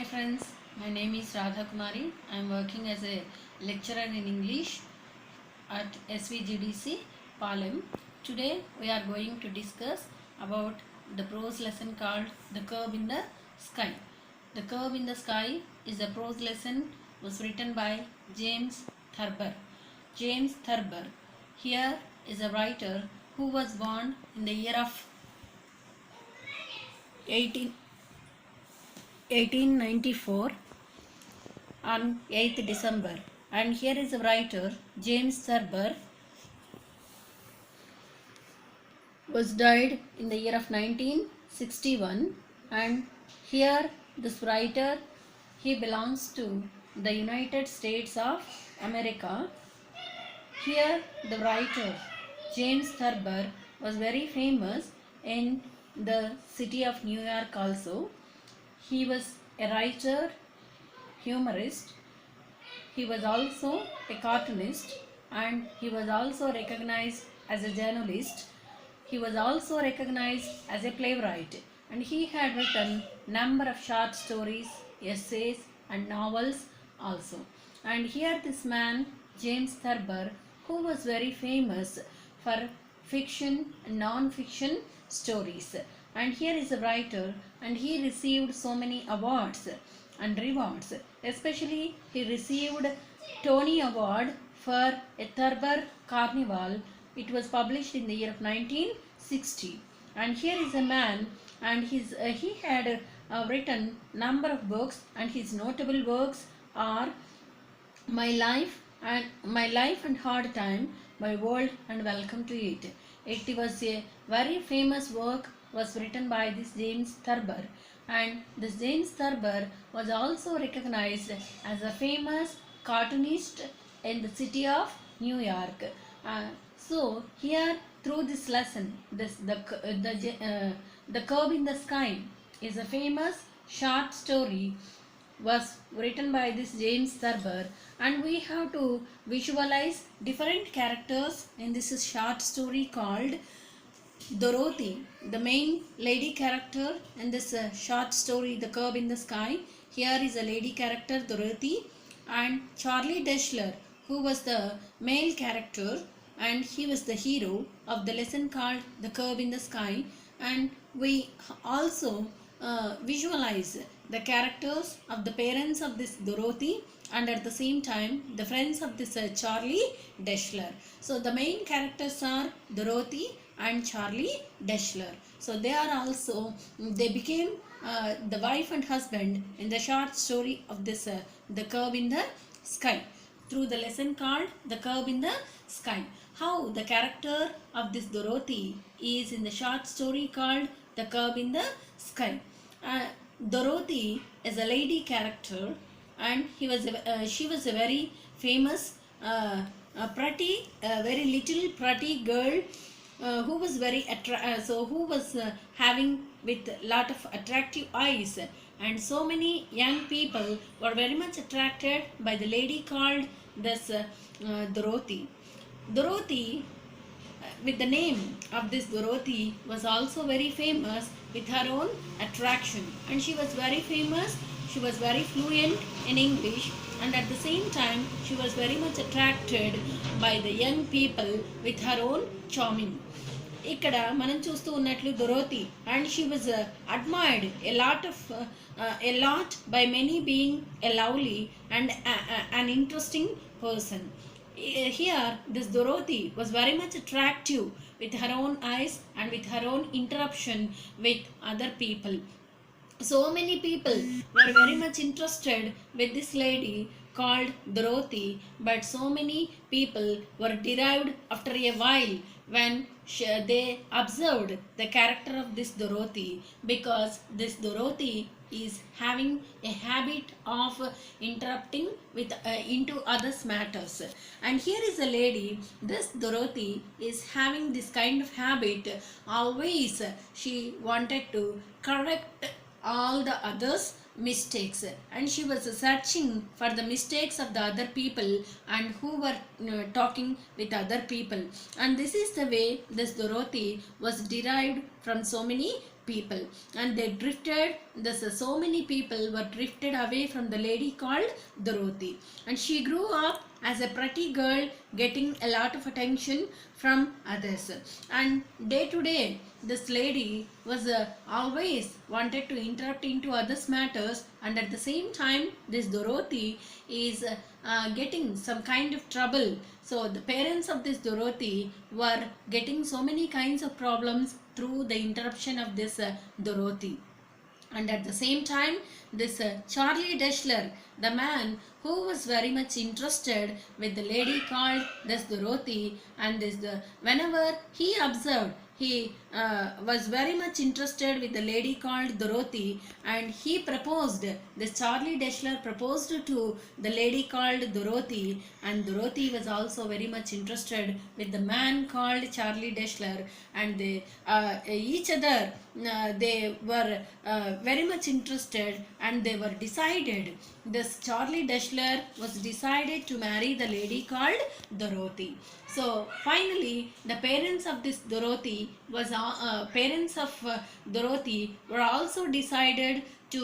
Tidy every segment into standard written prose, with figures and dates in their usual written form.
friends, my name is Radha Kumari. I am working as a lecturer in English at SVGDC Palem. Today we are going to discuss about the prose lesson called The Curve in the Sky. The Curve in the Sky is a prose lesson was written by James Thurber. James Thurber here is a writer who was born in the year of 1894 on 8th December, and here is a writer James Thurber was died in the year of 1961, and here this writer he belongs to the United States of America. Here the writer James Thurber was very famous in the city of New York also. He was a writer, humorist, he was also a cartoonist, and he was also recognized as a journalist. He was also recognized as a playwright, and he had written number of short stories, essays and novels also. And here this man James Thurber, who was very famous for fiction and non-fiction stories, and here is a writer, and he received so many awards and rewards. Especially he received Tony Award for a Thurber Carnival. It was published in the year of 1960. And here is a man, and he had written number of books, and his notable works are My Life and Hard Time, My World and Welcome to It. It was a very famous work was written by this James Thurber, and this James Thurber was also recognized as a famous cartoonist in the city of New York. So here through this lesson, the Curve in the Sky is a famous short story was written by this James Thurber, and we have to visualize different characters in this short story called Dorothy, the main lady character in this short story The Curve in the Sky. Here is a lady character Dorothy, and Charlie Deshler, who was the male character, and he was the hero of the lesson called The Curve in the Sky. And we also visualize the characters of the parents of this Dorothy, and at the same time the friends of this Charlie Deshler. So the main characters are Dorothy and Charlie Deshler. So they became the wife and husband in the short story of this The Curve in the Sky, through the lesson called The Curve in the Sky. How the character of this Dorothy is in the short story called The Curve in the Sky. Dorothy is a lady character, and she was a very famous, pretty, very little pretty girl who was who was having with lot of attractive eyes, and so many young people were very much attracted by the lady called this Dorothy. Dorothy, with the name of this Dorothy, was also very famous with her own attraction, and she was very famous. She was very fluent in English, and at the same time she was very much attracted by the young people with her own charming. ఇక్కడ మనం చూస్తూ ఉన్నట్లు Dorothy, and she was admired a lot by many, being a lovely and an interesting person. Here this Dorothy was very much attractive with her own eyes and with her own interruption with other people. So many people were very much interested with this lady called Dorothy, but so many people were derived after a while when they observed the character of this Dorothy, because this Dorothy is having a habit of interrupting with into others matters. And here is a lady, this Dorothy is having this kind of habit. Always she wanted to correct all the others mistakes, and she was searching for the mistakes of the other people and who were talking with other people. And this is the way this Dorothy was derived from so many people, and they drifted. So many people were drifted away from the lady called Dorothy, and she grew up as a pretty girl, getting a lot of attention from others. And day to day, this lady was always wanted to interrupt into others' matters, and at the same time, this Dorothy is getting some kind of trouble. So the parents of this Dorothy were getting so many kinds of problems through the interruption of this Dorothy. And at the same time, this Charlie Deshler, the man who was very much interested with the lady called this Dorothy, and whenever he observed, he was very much interested with the lady called Dorothy, and he proposed. This Charlie Deshler proposed to the lady called Dorothy, and Dorothy was also very much interested with the man called Charlie Deshler, and they each other they were very much interested, and they were decided. This Charlie Deshler was decided to marry the lady called Dorothy. So finally, the parents of this Dorothy Dorothy were also decided to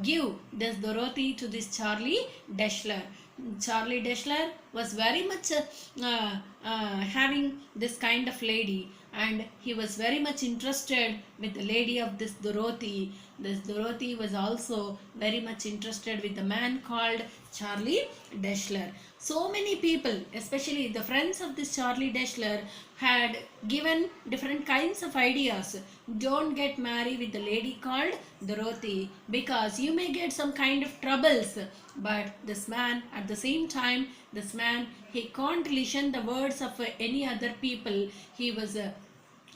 give this Dorothy to this Charlie Deshler. Charlie Deshler was very much having this kind of lady, and he was very much interested with the lady of this Dorothy. This Dorothy was also very much interested with the man called Charlie Deshler. So many people, especially the friends of this Charlie Deshler, had given different kinds of ideas. Don't get married with the lady called Dorothy, because you may get some kind of troubles. But this man, at the same time, he can't listen the words of any other people. He was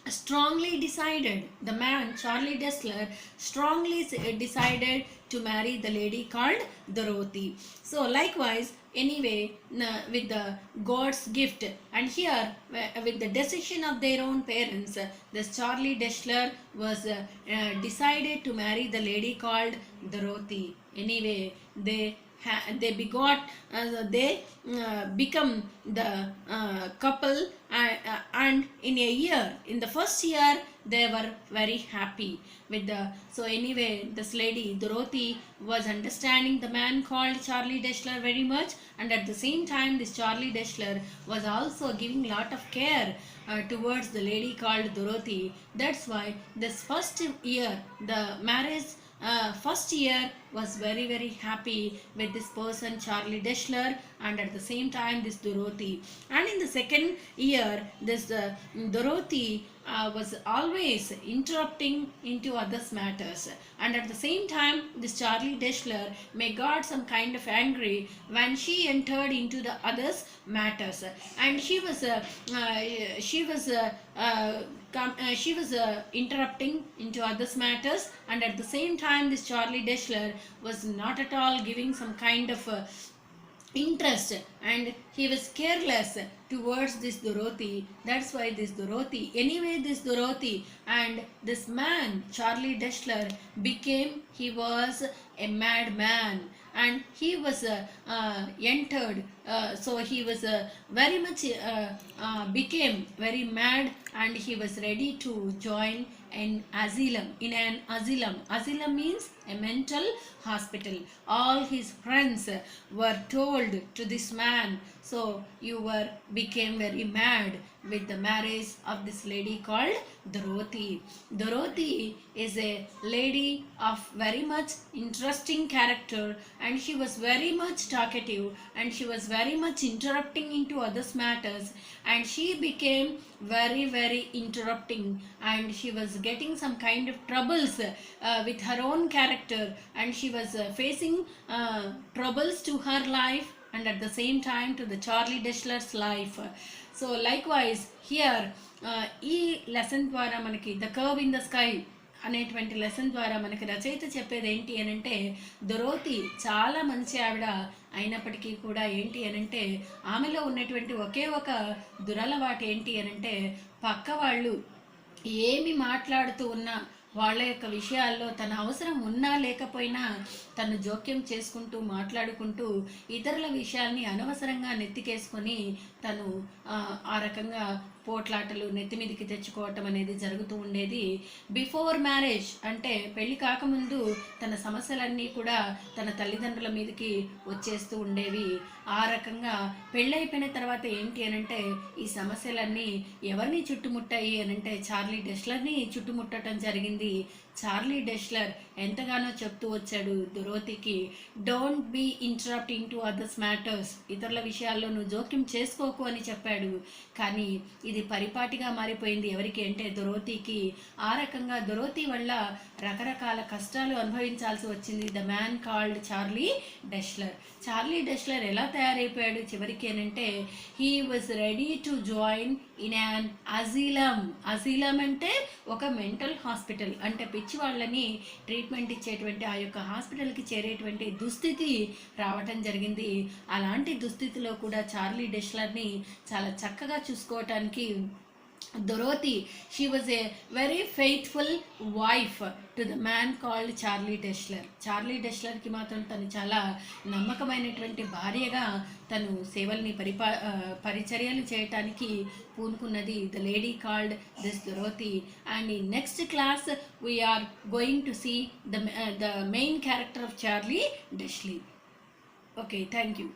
strongly decided, the man Charlie Deshler strongly decided to marry the lady called Dorothy. So likewise, anyway, with the God's gift, and here with the decision of their own parents, this Charlie Deshler was decided to marry the lady called Dorothy. Anyway, they begot, they become the couple, and in the first year, they were very happy with the. So anyway, this lady Dorothy was understanding the man called Charlie Deshler very much, and at the same time, this Charlie Deshler was also giving lot of care towards the lady called Dorothy. That's why this first year, the marriage first year was very happy with this person Charlie Deshler, and at the same time this Dorothy. And in the second year, this Dorothy was always interrupting into others' matters, and at the same time this Charlie Deshler may got some kind of angry when she entered into the others' matters, and she was interrupting into others' matters, and at the same time this Charlie Deshler was not at all giving some kind of interest, and he was careless towards this Dorothy. That's why this Dorothy, and this man Charlie Deshler he was a madman, and he was entered, so he was very much became very mad, and he was ready to join an asylum. Asylum means a mental hospital. All his friends were told to this man, so you became very mad with the marriage of this lady called Dorothy. Dorothy is a lady of very much interesting character, and she was very much talkative, and she was very much interrupting into others' matters, and she became very interrupting, and she was getting some kind of troubles with her own character, and she was facing troubles to her life, and at the same time to the Charlie Deshler's life. So likewise here ఈ lesson ద్వారా మనకి the curve in the sky అనేటువంటి lesson ద్వారా మనకి రచయిత చెప్పేది ఏంటి అనంటే, దొరోతి చాలా మంచి ఆవిడ అయినప్పటికీ కూడా ఏంటి అనంటే ఆమెలో ఉన్నటువంటి ఒకే ఒక దురలవాటు ఏంటి అనంటే, పక్క వాళ్ళు ఏమి మాట్లాడుతూ ఉన్నా వాళ్ళ యొక్క విషయాల్లో తన అవసరం ఉన్నా లేకపోయినా తను జోక్యం చేసుకుంటూ మాట్లాడుకుంటూ ఇతరుల విషయాల్ని అనవసరంగా నెత్తికేసుకొని తను ఆ రకంగా పోట్లాటలు నెత్తి మీదకి తెచ్చుకోవటం అనేది జరుగుతూ ఉండేది. బిఫోర్ మ్యారేజ్ అంటే పెళ్లి కాకముందు తన సమస్యలన్నీ కూడా తన తల్లిదండ్రుల మీదకి వచ్చేస్తూ ఉండేవి. ఆ రకంగా పెళ్ళైపోయిన తర్వాత ఏంటి అనంటే ఈ సమస్యలన్నీ ఎవరిని చుట్టుముట్టాయి అనంటే చార్లీ డెస్లర్ని చుట్టుముట్టడం జరిగింది. చార్లీ డెస్లర్ ఎంతగానో చెప్తూ వచ్చాడు డొరోథీకి, don't be interrupt in to others matters, ఇతరుల విషయాల్లో నువ్వు జోక్యం చేసుకోకు అని చెప్పాడు. కానీ ఇది పరిపాటిగా మారిపోయింది ఎవరికి అంటే డొరోథీకి. ఆ రకంగా డొరోథీ వల్ల రకరకాల కష్టాలు అనుభవించాల్సి వచ్చింది. The man called Charlie Desler. Charlie Desler ఎలా తయారైపోయాడు చివరికి అనంటే he was ready to join in an asylum. Asylum అంటే ఒక మెంటల్ హాస్పిటల్, అంటే పిచ్చి వాళ్ళని ట్రీట్మెంట్ ఇచ్చేటువంటి ఆ యొక్క హాస్పిటల్కి చేరేటువంటి దుస్థితి రావటం జరిగింది. అలాంటి దుస్థితిలో కూడా చార్లీ డెస్లర్ని చాలా చక్కగా చూసుకోవటానికి Dorothy, she was a very faithful wife to the man called Charlie Desler. Charlie డెస్లర్కి మాత్రం తను చాలా నమ్మకమైనటువంటి భార్యగా తను సేవల్ని పరిచర్యలు చేయటానికి పూనుకున్నది the lady called this Dorothy. And in next class we're going to see the main character of Charlie Desler. Okay, thank you.